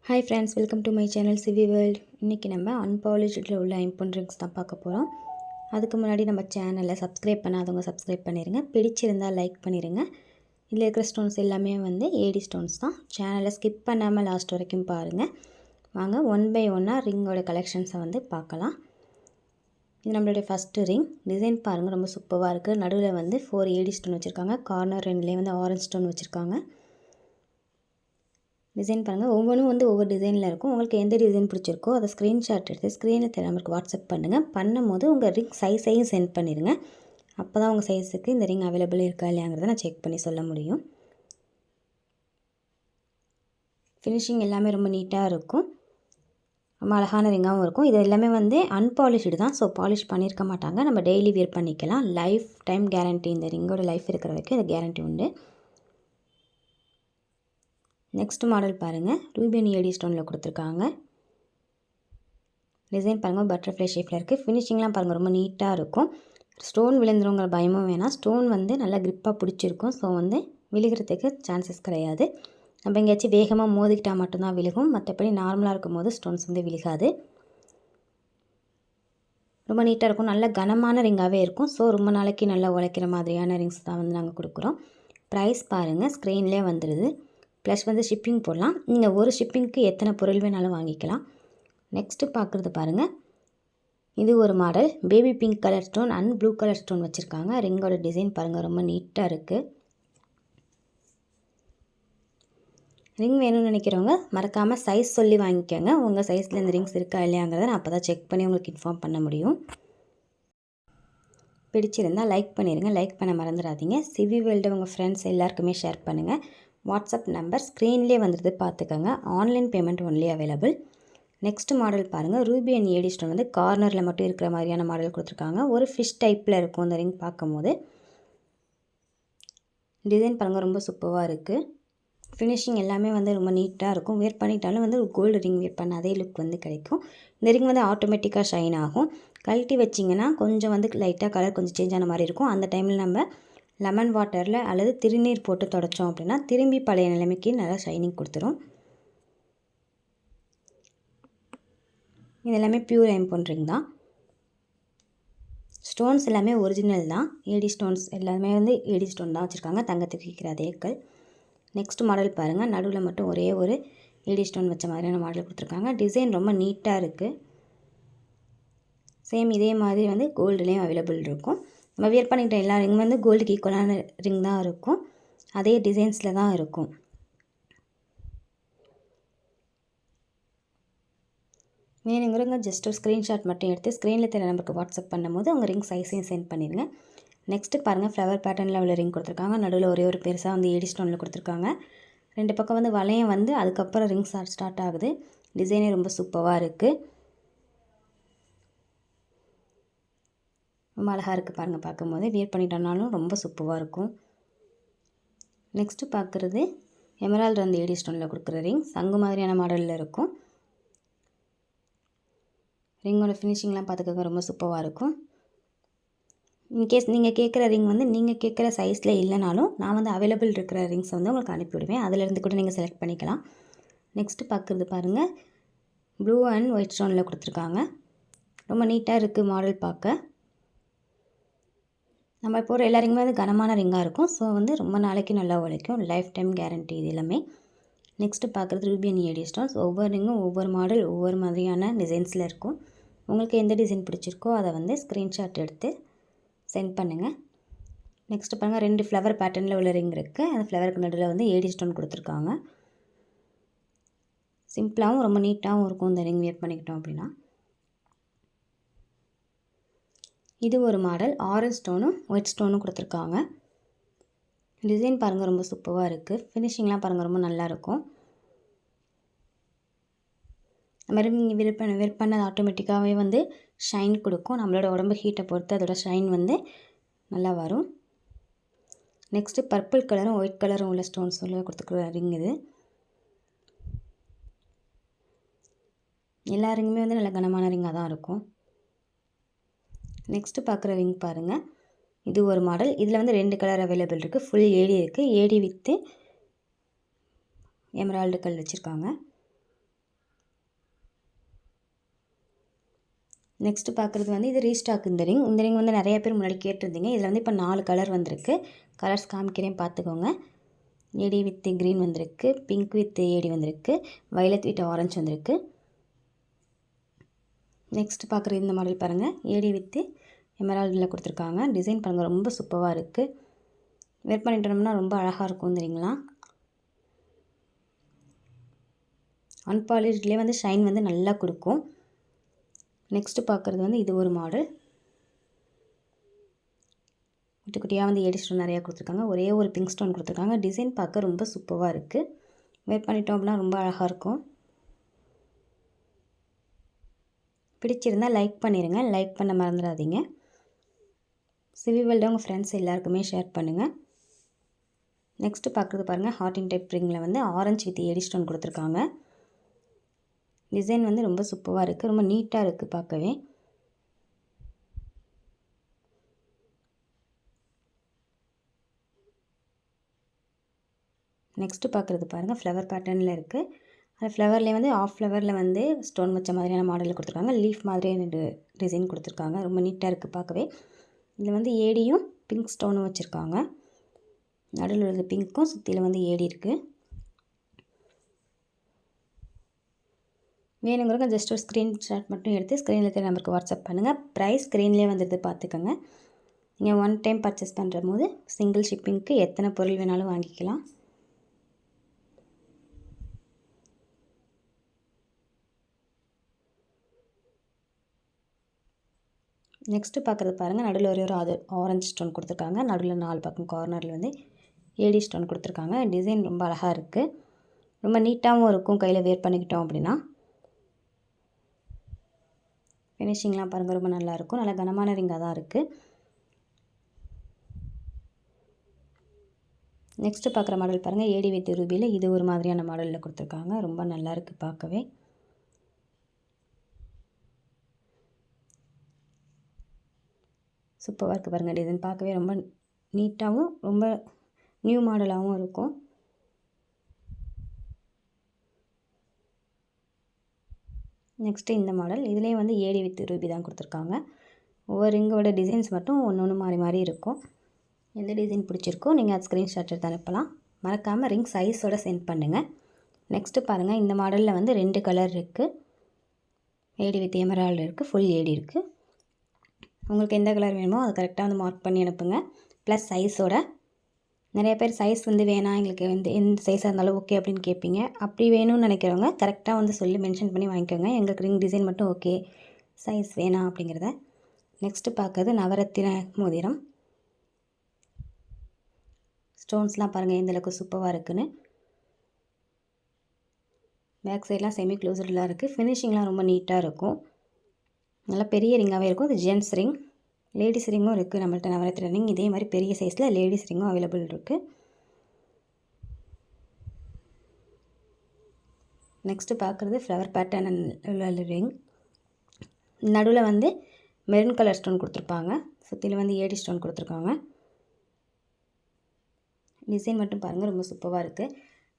Hi friends, welcome to my channel CV world. இன்றைக்கி நம்ம அன்பாலிஷ்டில் உள்ள ஐம்பொன் ரிங்ஸ் தான் பார்க்க போகிறோம். அதுக்கு முன்னாடி நம்ம சேனலை சப்ஸ்கிரைப் பண்ணாதவங்க சப்ஸ்கிரைப் பண்ணிடுங்க. பிடிச்சிருந்தால் லைக் பண்ணிடுங்க. இதில் இருக்கிற ஸ்டோன்ஸ் எல்லாமே ஏடி ஸ்டோன்ஸ் தான். சேனலை ஸ்கிப் பண்ணாமல் லாஸ்ட் வரைக்கும் பாருங்கள். வாங்க ஒன் பை ஒன்னாக ரிங்கோட கலெக்ஷன்ஸை பார்க்கலாம். இது நம்மளுடைய ஃபஸ்ட்டு ரிங். டிசைன் பாருங்கள், ரொம்ப சூப்பராக இருக்குது. நடுவில் 4 ஏடி ஸ்டோன் வச்சுருக்காங்க. கார்னர் ரெண்டுலேயே ஆரஞ்சு ஸ்டோன் வச்சுருக்காங்க. டிசைன் பாருங்கள், ஒவ்வொன்றும் ஒவ்வொரு டிசைனில் இருக்கும். உங்களுக்கு எந்த டிசைன் பிடிச்சிருக்கோ அதை ஸ்க்ரீன்ஷாட் எடுத்து ஸ்க்ரீனில் நமக்கு வாட்ஸ்அப் பண்ணுங்கள். பண்ணும்போது உங்கள் ரிங் சைஸையும் சென்ட் பண்ணிடுங்க. அப்போ தான் உங்கள் சைஸுக்கு இந்த ரிங் அவைலபிள் இருக்கா இல்லையாங்கிறத நான் செக் பண்ணி சொல்ல முடியும். ஃபினிஷிங் எல்லாமே ரொம்ப நீட்டாக இருக்கும். ரொம்ப அழகான ரிங்காகவும் இருக்கும். இது எல்லாமே அன்பாலிஷ்டு தான். ஸோ பாலிஷ் பண்ணியிருக்க மாட்டாங்க. நம்ம டெய்லி வியர் பண்ணிக்கலாம். Life time guarantee. இந்த ரிங்கோட லைஃப் இருக்கிற வரைக்கும் இந்த கேரண்டி உண்டு. நெக்ஸ்ட் மாடல் பாருங்கள், ரூபியன் ஏடி ஸ்டோனில் கொடுத்துருக்காங்க. டிசைன் பாருங்கள், பட்டர்ஃப்ளை ஷேப்பில் இருக்குது. ஃபினிஷிங்லாம் பாருங்கள், ரொம்ப நீட்டாக இருக்கும். ஸ்டோன் விழுந்துருங்கிற பயமும் வேணாம். ஸ்டோன் நல்லா க்ரிப்பாக பிடிச்சிருக்கும். ஸோ விழுகிறதுக்கு சான்சஸ் கிடையாது. நம்ம எங்கேயாச்சும் வேகமாக மோதிக்கிட்டால் மட்டும்தான் விழுகும். மற்றபடி நார்மலாக இருக்கும் போது ஸ்டோன்ஸ் விழுகாது. ரொம்ப நீட்டாக இருக்கும். நல்ல கனமான ரிங்காகவே இருக்கும். ஸோ ரொம்ப நாளைக்கு நல்லா உழைக்கிற மாதிரியான ரிங்ஸ் தான் நாங்கள் கொடுக்குறோம். ப்ரைஸ் பாருங்கள், ஸ்க்ரீன்லேயே வந்துடுது. ப்ளஸ் ஷிப்பிங் போடலாம். நீங்கள் ஒரு ஷிப்பிங்க்கு எத்தனை பொருள் வேணாலும் வாங்கிக்கலாம். நெக்ஸ்ட்டு பார்க்குறது பாருங்கள், இது ஒரு model. Baby pink colour stone and blue colour stone வச்சுருக்காங்க. ரிங்கோட டிசைன் பாருங்கள், ரொம்ப நீட்டாக இருக்குது. ரிங் வேணும்னு நினைக்கிறவங்க மறக்காமல் சைஸ் சொல்லி வாங்கிக்கோங்க. உங்கள் சைஸில் இந்த ரிங்ஸ் இருக்கா இல்லையாங்கிறத நான் அப்போ தான் செக் பண்ணி உங்களுக்கு இன்ஃபார்ம் பண்ண முடியும். பிடிச்சிருந்தால் லைக் பண்ணிடுங்க. லைக் பண்ண மறந்துடாதீங்க. சிவி வேர்ல்டு உங்கள் ஃப்ரெண்ட்ஸ் எல்லாருக்குமே ஷேர் பண்ணுங்கள். வாட்ஸ்அப் நம்பர் ஸ்க்ரீன்லேயே வந்துடுது, பார்த்துக்கோங்க. Online payment only available. Next model பாருங்கள், ரூபியன் ஏடி ஸ்டோன் கார்னரில் மட்டும் இருக்கிற மாதிரியான மாடல் கொடுத்துருக்காங்க. ஒரு ஃபிஷ் டைப்பில் இருக்கும் இந்த ரிங் பார்க்கும்போது. டிசைன் பாருங்கள், ரொம்ப சூப்பராக இருக்குது. ஃபினிஷிங் எல்லாமே ரொம்ப நீட்டாக இருக்கும். வேர் பண்ணிட்டாலும் ஒரு கோல்டு ரிங் வேர் பண்ண அதே லுக் கிடைக்கும். இந்த ரிங் ஆட்டோமேட்டிக்காக ஷைன் ஆகும். கழட்டி வச்சிங்கன்னா கொஞ்சம் லைட்டாக கலர் கொஞ்சம் சேஞ்ச் ஆன மாதிரி இருக்கும். அந்த டைமில் நம்ம லெமன் வாட்டரில் அல்லது திருநீர் போட்டு தொடச்சோம் அப்படின்னா திரும்பி பழைய நிலைமைக்கு நல்லா ஷைனிங் கொடுத்துரும். இது எல்லாமே பியூர் ஐம்பொன் ரிங் தான். ஸ்டோன்ஸ் எல்லாமே ஒரிஜினல் தான். ஏடி ஸ்டோன்ஸ் எல்லாமே ஏடி ஸ்டோன் தான் வச்சுருக்காங்க. தங்கத்துக்கு வைக்கிற அதே கல். நெக்ஸ்ட் மாடல் பாருங்கள், நடுவில் மட்டும் ஒரே ஒரு ஏடி ஸ்டோன் வச்ச மாதிரியான மாடல் கொடுத்துருக்காங்க. டிசைன் ரொம்ப நீட்டாக இருக்குது. சேம் இதே மாதிரி கோல்டுலேயும் அவைலபிள் இருக்கும். நம்ம வியர் பண்ணிக்கிட்ட எல்லா ரிங் கோல்டுக்கு ஈக்குவலான ரிங் தான் இருக்கும். அதே டிசைன்ஸில் தான் இருக்கும். வேணுங்கிறவங்க ஜஸ்ட் ஒரு ஸ்க்ரீன்ஷாட் மட்டும் எடுத்து ஸ்க்ரீனில் தெரிய நம்பருக்கு வாட்ஸ்அப் பண்ணும்போது உங்கள் ரிங் சைஸையும் சென்ட் பண்ணிடுங்க. நெக்ஸ்ட்டு பாருங்கள், ஃப்ளவர் பேட்டர்னில் உள்ள ரிங் கொடுத்துருக்காங்க. நடுவில் ஒரே ஒரு பெருசாக ஏடி ஸ்டோனில் கொடுத்துருக்காங்க. ரெண்டு பக்கம் வளையம் அதுக்கப்புறம் ரிங் ஸ்டார்ட் ஆகுது. டிசைனே ரொம்ப சூப்பராக இருக்குது. ரொம்ப அழகாக இருக்குது பாருங்கள். பார்க்கும்போது வியர் பண்ணிட்டோம்னாலும் ரொம்ப சூப்பராக இருக்கும். நெக்ஸ்ட்டு பார்க்குறது எமரால்டு ஏடி ஸ்டோனில் கொடுக்குற ரிங். சங்கு மாதிரியான மாடலில் இருக்கும். ரிங்கோட ஃபினிஷிங்லாம் பார்த்துக்கோங்க, ரொம்ப சூப்பராக இருக்கும். இன்கேஸ் நீங்கள் கேட்குற ரிங் நீங்கள் கேட்குற சைஸில் இல்லைனாலும் நான் அவைலபிள் இருக்கிற ரிங்ஸ் உங்களுக்கு அனுப்பிவிடுவேன். அதிலேருந்து கூட நீங்கள் செலக்ட் பண்ணிக்கலாம். நெக்ஸ்ட்டு பார்க்குறது பாருங்கள், ப்ளூ அண்ட் ஒயிட் ஸ்டோனில் கொடுத்துருக்காங்க. ரொம்ப நீட்டாக இருக்குது மாடல் பார்க்க. நம்ம போகிற எல்லா ரிங்குமே கனமான ரிங்காக இருக்கும். ஸோ ரொம்ப நாளைக்கு நல்லா உழைக்கும். லைஃப் டைம் கேரண்டி இது எல்லாமே. நெக்ஸ்ட்டு பார்க்குறது ரூபியன் ஏடி ஸ்டோன்ஸ். ஒவ்வொரு ரிங்கும் ஒவ்வொரு மாடல் ஒவ்வொரு மாதிரியான டிசைன்ஸில் இருக்கும். உங்களுக்கு எந்த டிசைன் பிடிச்சிருக்கோ அதை ஸ்க்ரீன்ஷாட் எடுத்து சென்ட் பண்ணுங்கள். நெக்ஸ்ட்டு பாருங்கள், 2 ஃப்ளவர் பேட்டர்னில் உள்ள ரிங் இருக்குது. அந்த ஃப்ளவருக்கு நடுவில் ஏடி ஸ்டோன் கொடுத்துருக்காங்க. சிம்பிளாகவும் ரொம்ப நீட்டாகவும் இருக்கும் இந்த ரிங் வியர் பண்ணிக்கிட்டோம் அப்படின்னா. இது ஒரு மாடல். ஆரஞ்சு ஸ்டோனும் ஒயிட் ஸ்டோனும் கொடுத்துருக்காங்க. டிசைன் பாருங்கள், ரொம்ப சூப்பராக இருக்குது. ஃபினிஷிங்லாம் பாருங்கள், ரொம்ப நல்லாயிருக்கும். அது மாதிரி நீங்கள் வியர் பண்ணது ஆட்டோமேட்டிக்காகவே ஷைன் கொடுக்கும். நம்மளோட உடம்பு ஹீட்டை பொறுத்து அதோட ஷைன் நல்லா வரும். நெக்ஸ்ட்டு பர்பிள் கலரும் ஒயிட் கலரும் உள்ள ஸ்டோன்ஸ் கொடுத்துருக்குற ரிங் இது. எல்லா ரிங்குமே நல்ல கனமான ரிங்காக தான் இருக்கும். நெக்ஸ்ட்டு பார்க்குற ரிங் பாருங்கள், இது ஒரு மாடல். இதில் 2 கலர் அவைலபிள் இருக்குது. ஃபுல் ஏடி இருக்குது. ஏடி வித்து எமரால்டு கல் வச்சுருக்காங்க. நெக்ஸ்ட்டு பார்க்குறது வந்து இது ரீஸ்டாக் இந்த ரிங் வந்து நிறைய பேர் முன்னாடி கேட்டிருந்தீங்க. இதில் வந்து இப்போ 4 கலர் வந்திருக்கு. கலர்ஸ் காமிக்கிறேன் பார்த்துக்கோங்க. ஏடி வித் க்ரீன் வந்திருக்கு, பிங்க் வித் ஏடி வந்திருக்கு, வயலட் வித் ஆரஞ்சு வந்திருக்கு. நெக்ஸ்ட்டு பார்க்குற இந்த மாடல் பாருங்கள், ஏடி வித் எமரால்டில் கொடுத்துருக்காங்க. டிசைன் பாருங்கள், ரொம்ப சூப்பராக இருக்குது. வேர் பண்ணிட்டோம்னா ரொம்ப அழகாக இருக்கும் தெரியுங்களா. அன்பாலிஷ்ட்லேயே வந்து ஷைன் வந்து நல்லா கொடுக்கும். நெக்ஸ்ட்டு பார்க்குறது வந்து இது ஒரு மாடல். குட்டி குட்டியாக வந்து ஏடி ஸ்டோன் நிறையா கொடுத்துருக்காங்க. ஒரே ஒரு பிங்க் ஸ்டோன் கொடுத்துருக்காங்க. டிசைன் பார்க்க ரொம்ப சூப்பராக இருக்குது. வேர் பண்ணிட்டோம் அப்படின்னா ரொம்ப அழகாக இருக்கும். பிடிச்சிருந்தால் லைக் பண்ணிடுங்க. லைக் பண்ண மறந்துடாதீங்க. சிவி வேர்ல்டு உங்கள் ஃப்ரெண்ட்ஸ் எல்லாருக்குமே ஷேர் பண்ணுங்கள். நெக்ஸ்ட்டு பார்க்குறது பாருங்கள், ஹார்டின் டைப் ரிங்கில் வந்து ஆரஞ்சு வித் ஏடி ஸ்டோன் கொடுத்துருக்காங்க. டிசைன் வந்து ரொம்ப சூப்பராக இருக்குது. ரொம்ப நீட்டாக இருக்குது பார்க்கவே. நெக்ஸ்ட்டு பார்க்குறது பாருங்கள், ஃப்ளவர் பேட்டர்னில் இருக்குது. அந்த ஃப்ளவர்லேயே வந்து ஆஃப் ஃப்ளவரில் வந்து ஸ்டோன் வச்ச மாதிரியான மாடலில் கொடுத்துருக்காங்க. லீஃப் மாதிரியான டிசைன் கொடுத்துருக்காங்க. ரொம்ப நீட்டாக இருக்குது பார்க்கவே. இதில் வந்து ஏடியும் பிங்க் ஸ்டோனும் வச்சுருக்காங்க. நடுவில் உள்ள பிங்க்கும் சுற்றியில் வந்து ஏடி இருக்குது. வேணுங்கிறவங்க ஜஸ்ட் ஒரு ஸ்க்ரீன்ஷாட் மட்டும் எடுத்து ஸ்க்ரீனில் இருக்கிற நம்பருக்கு வாட்ஸ்அப் பண்ணுங்கள். ப்ரைஸ் ஸ்க்ரீன்லேயே வந்துடுது பார்த்துக்கோங்க. நீங்கள் ஒன் டைம் பர்ச்சேஸ் பண்ணுற போது சிங்கிள் ஷிப்பிங்க்கு எத்தனை பொருள் வேணாலும் வாங்கிக்கலாம். நெக்ஸ்ட்டு பார்க்குறது பாருங்கள், நடுவில் ஒரே ஒரு ஆரஞ்சு ஸ்டோன் கொடுத்துருக்காங்க. நடுவில் 4 பக்கம் கார்னரில் வந்து ஏடி ஸ்டோன் கொடுத்துருக்காங்க. டிசைன் ரொம்ப அழகாக இருக்குது. ரொம்ப நீட்டாகவும் இருக்கும் கையில் வேர் பண்ணிக்கிட்டோம் அப்படின்னா. ஃபினிஷிங்லாம் பாருங்கள், ரொம்ப நல்லாயிருக்கும். நல்லா கனமான ரிங்காக தான் இருக்குது. நெக்ஸ்ட்டு பார்க்குற மாடல் பாருங்கள், ஏடி வித் ரூபியில் இது ஒரு மாதிரியான மாடலில் கொடுத்துருக்காங்க. ரொம்ப நல்லா இருக்குது பார்க்கவே. சூப்பராக இருக்குது பாருங்கள். டிசைன் பார்க்கவே ரொம்ப நீட்டாகவும் ரொம்ப நியூ மாடலாகவும் இருக்கும். நெக்ஸ்ட்டு இந்த மாடல், இதுலேயே வந்து ஏடி வித் ரூபி தான் கொடுத்துருக்காங்க. ஒவ்வொரு ரிங்கோட டிசைன்ஸ் மட்டும் ஒன்று மாறி மாறி இருக்கும். எந்த டிசைன் பிடிச்சிருக்கோ நீங்கள் அது ஸ்க்ரீன்ஷாட் எடுத்து அனுப்பலாம். மறக்காமல் ரிங் சைஸோடு சென்ட் பண்ணுங்கள். நெக்ஸ்ட்டு பாருங்கள், இந்த மாடலில் வந்து 2 கலர் இருக்குது. ஏடி வித் எமரால்டு இருக்குது, ஃபுல் ஏடி இருக்குது. உங்களுக்கு எந்த கலர் வேணுமோ அது கரெக்டாக வந்து மார்க் பண்ணி அனுப்புங்க. ப்ளஸ் சைஸோட. நிறைய பேர் சைஸ் வந்து வேணாம், எங்களுக்கு வந்து எந்த சைஸாக இருந்தாலும் ஓகே அப்படின்னு கேட்பீங்க. அப்படி வேணும்னு நினைக்கிறவங்க கரெக்டாக வந்து சொல்லி மென்ஷன் பண்ணி வாங்கிக்கோங்க. எங்களுக்கு ரிங் டிசைன் மட்டும் ஓகே, சைஸ் வேணாம் அப்படிங்கிறத. நெக்ஸ்ட்டு பார்க்குறது நவரத்தின மோதிரம். ஸ்டோன்ஸ்லாம் பாருங்கள் எந்தளவுக்கு சூப்பராக இருக்குதுன்னு. பேக் சைட்லாம் செமி க்ளோஸ்டெலாம் இருக்குது. ஃபினிஷிங்லாம் ரொம்ப நீட்டாக இருக்கும். நல்லா பெரிய ரிங்காகவே இருக்கும். இது ஜென்ட்ஸ் ரிங். லேடிஸ் ரிங்கும் இருக்குது நம்மள்ட்ட. நவரத்தின ரிங் இதே மாதிரி பெரிய சைஸில் லேடிஸ் ரிங்கும் அவைலபிள் இருக்குது. நெக்ஸ்ட்டு பார்க்குறது ஃப்ளவர் பேட்டர்ன் உள்ள ரிங். நடுவில் வந்து மெரூன் கலர் ஸ்டோன் கொடுத்துருப்பாங்க. சுற்றிலும் வந்து ஏடி ஸ்டோன் கொடுத்துருக்காங்க. டிசைன் மட்டும் பாருங்கள், ரொம்ப சூப்பராக இருக்குது.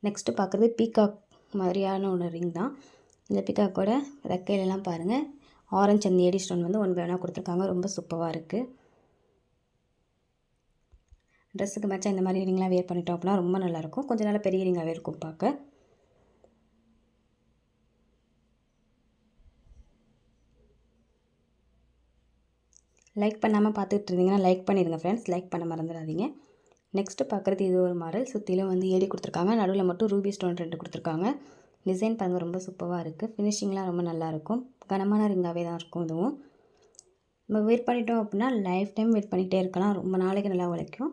நெக்ஸ்ட்டு பார்க்குறது பீகாக் மாதிரியான ஒன்று ரிங் தான். இந்த பீகாக்கோட ரெக்கையிலலாம் பாருங்கள் ஆரஞ்சு அண்ட் ஏடி ஸ்டோன் வந்து ஒன்று வேணால் கொடுத்துருக்காங்க. ரொம்ப சூப்பராக இருக்குது. ட்ரெஸ்ஸுக்கு மேட்சாக இந்த மாதிரி ரிங்லாம் வேர் பண்ணிட்டோம் அப்படின்னா ரொம்ப நல்லாயிருக்கும். கொஞ்சம் நல்லா பெரிய ரிங்காகவே இருக்கும் பார்க்க. லைக் பண்ணாமல் பார்த்துட்டு இருந்தீங்கன்னா லைக் பண்ணிடுங்க ஃப்ரெண்ட்ஸ். லைக் பண்ண மறந்துடாதீங்க. நெக்ஸ்ட்டு பார்க்குறது இது ஒரு மாடல். சுற்றிலும் வந்து ஏடி கொடுத்துருக்காங்க. நடுவில் மட்டும் ரூபி ஸ்டோன் 2 கொடுத்துருக்காங்க. டிசைன் பாருங்கள், ரொம்ப சூப்பராக இருக்குது. ஃபினிஷிங்லாம் ரொம்ப நல்லாயிருக்கும். கனமான ரிங்காகவே தான் இருக்கும். இதுவும் நம்ம வெயிட் பண்ணிட்டோம் அப்படின்னா லைஃப் டைம் வெயிட் பண்ணிகிட்டே இருக்கலாம். ரொம்ப நாளைக்கு நல்லா உழைக்கும்.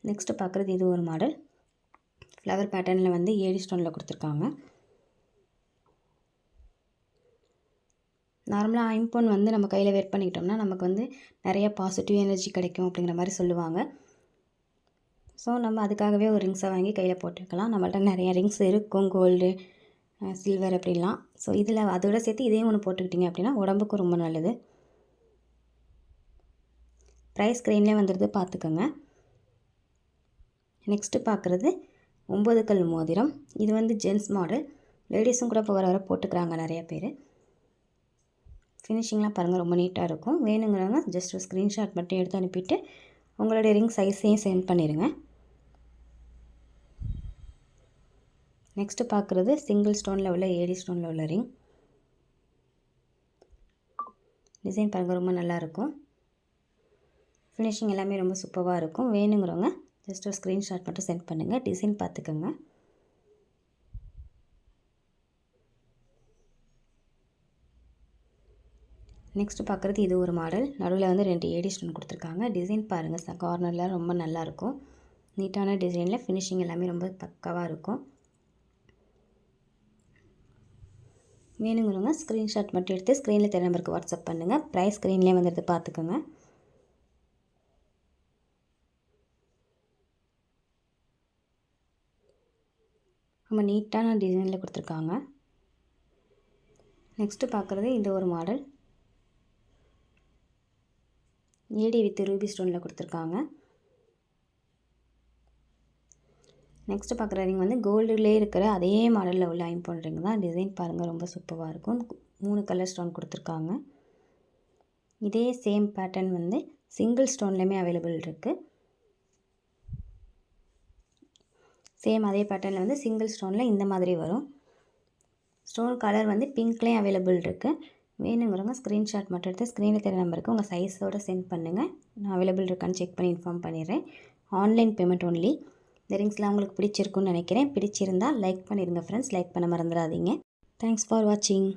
நெக்ஸ்ட்டு பார்க்குறது இது ஒரு மாடல். ஃப்ளவர் பேட்டர்னில் வந்து ஏடி ஸ்டோனில் கொடுத்துருக்காங்க. நார்மலாக ஐம்பொன் வந்து நம்ம கையில் வேர் பண்ணிக்கிட்டோம்னா நமக்கு வந்து நிறைய பாசிட்டிவ் எனர்ஜி கிடைக்கும் அப்படிங்கிற மாதிரி சொல்லுவாங்க. ஸோ நம்ம அதுக்காகவே ஒரு ரிங்ஸை வாங்கி கையில் போட்டுக்கலாம். நம்மள்ட்ட நிறைய ரிங்ஸ் இருக்கும், கோல்டு, சில்வர் அப்படிலாம். ஸோ இதில் அதோட சேர்த்து இதே ஒன்று போட்டுக்கிட்டிங்க அப்படின்னா உடம்புக்கும் ரொம்ப நல்லது. ப்ரைஸ் ஸ்க்ரீன்லேயே வந்துடுது பார்த்துக்கோங்க. நெக்ஸ்ட்டு பார்க்குறது 9 கல் மோதிரம். இது வந்து ஜென்ட்ஸ் மாடல். லேடிஸும் கூட இப்போ வர போட்டுக்கிறாங்க நிறைய பேர். ஃபினிஷிங்லாம் பாருங்கள் ரொம்ப நீட்டாக இருக்கும். வேணுங்கிறவங்க ஜஸ்ட் ஒரு ஸ்க்ரீன்ஷாட் மட்டும் எடுத்து அனுப்பிட்டு உங்களுடைய ரிங் சைஸையும் சென்ட் பண்ணிடுங்க. நெக்ஸ்ட்டு பார்க்குறது சிங்கிள் ஸ்டோனில் உள்ள ஏடி ஸ்டோனில் உள்ள ரிங். டிசைன் பாருங்கள் ரொம்ப நல்லாயிருக்கும். ஃபினிஷிங் எல்லாமே ரொம்ப சூப்பராக இருக்கும். வேணுங்கிறவங்க ஜஸ்ட் ஒரு ஸ்க்ரீன்ஷாட் மட்டும் சென்ட் பண்ணுங்கள். டிசைன் பார்த்துக்கோங்க. நெக்ஸ்ட்டு பார்க்குறது இது ஒரு மாடல். நடுவில் வந்து 2 ஏடி ஸ்டோன் கொடுத்துருக்காங்க. டிசைன் பாருங்கள் கார்னரில் ரொம்ப நல்லாயிருக்கும். நீட்டான டிசைனில் ஃபினிஷிங் எல்லாமே ரொம்ப பக்காவாக இருக்கும். வேணுங்கிறவங்க ஸ்க்ரீன்ஷாட் மட்டும் எடுத்து ஸ்க்ரீனில் தெரிய நம்பருக்கு வாட்ஸ்அப் பண்ணுங்கள். ப்ரைஸ் ஸ்க்ரீன்லேயே வந்துடுது பார்த்துக்கோங்க. ரொம்ப நீட்டான டிசைனில் கொடுத்துருக்காங்க. நெக்ஸ்ட்டு பார்க்குறது இந்த ஒரு மாடல். ஏடி வித் ரூபி ஸ்டோனில் கொடுத்துருக்காங்க. நெக்ஸ்ட்டு பார்க்குற ரிங் வந்து கோல்டுலேயே இருக்கிற அதே மாடலில் உள்ள ஐம்பொன் ரிங் தான். டிசைன் பாருங்கள் ரொம்ப சூப்பராக இருக்கும். 3 கலர் ஸ்டோன் கொடுத்துருக்காங்க. இதே சேம் பேட்டர்ன் வந்து சிங்கிள் ஸ்டோன்லேயுமே அவைலபிள் இருக்குது. சேம் அதே பேட்டர்னில் வந்து சிங்கிள் ஸ்டோனில் இந்த மாதிரி வரும். ஸ்டோன் கலர் வந்து பிங்க்லேயும் அவைலபிள் இருக்குது. வேணுங்கிறவங்க ஸ்க்ரீன்ஷாட் மட்டும் எடுத்து ஸ்க்ரீனில் தெரிய நம்பருக்கு உங்கள் சைஸோடு சென்ட் பண்ணுங்கள். நான் அவைலபிள் இருக்கான்னு செக் பண்ணி இன்ஃபார்ம் பண்ணிடுறேன். Online payment only. இந்த ரிங்ஸ்லாம் உங்களுக்கு பிடிச்சிருக்குன்னு நினைக்கிறேன். பிடிச்சிருந்தால் லைக் பண்ணிடுங்க ஃப்ரெண்ட்ஸ். லைக் பண்ண மறந்துடாதீங்க. தேங்க்ஸ் ஃபார் வாட்சிங்.